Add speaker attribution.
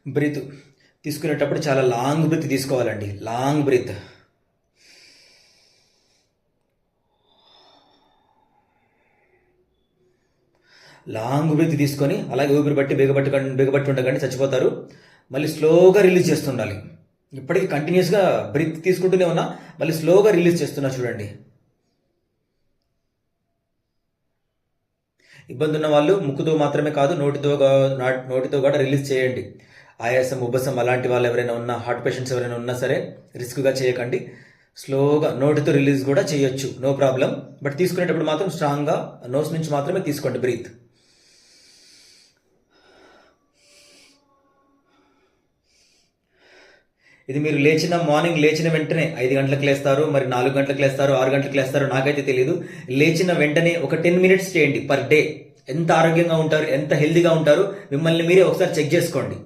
Speaker 1: Breath తీసుకునేటప్పుడు చాలా long breath తీసుకోవాలండి. Long breath. లాంగ్ బ్రీత్ తీసుకొని అలాగే ఊపిరి బట్టి బిగబట్టి ఉండకండి, చచ్చిపోతారు. మళ్ళీ స్లోగా రిలీజ్ చేస్తుండాలి. ఇప్పటికీ కంటిన్యూస్గా బ్రీత్ తీసుకుంటూనే ఉన్నా, మళ్ళీ స్లోగా రిలీజ్ చేస్తున్నా చూడండి. ఇబ్బంది ఉన్న వాళ్ళు ముక్కుతో మాత్రమే కాదు, నోటితో కూడా రిలీజ్ చేయండి. ఆయాసం, ఉబ్బసం అలాంటి వాళ్ళు ఎవరైనా ఉన్నా, హార్ట్ పేషెంట్స్ ఎవరైనా ఉన్నా సరే రిస్క్గా చేయకండి. స్లోగా నోటితో రిలీజ్ కూడా చేయొచ్చు, నో ప్రాబ్లం. బట్ తీసుకునేటప్పుడు మాత్రం స్ట్రాంగ్గా నోస్ నుంచి మాత్రమే తీసుకోండి బ్రీత్. ఇది మీరు మార్నింగ్ లేచిన వెంటనే 5 గంటలకు లేస్తారు, మరి 4 గంటలకు లేస్తారు, 6 గంటలకు లేస్తారు, నాకైతే తెలియదు. లేచిన వెంటనే ఒక 10 మినిట్స్ చేయండి పర్ డే. ఎంత ఆరోగ్యంగా ఉంటారు, ఎంత హెల్దీగా ఉంటారు, మిమ్మల్ని మీరే ఒకసారి చెక్ చేసుకోండి.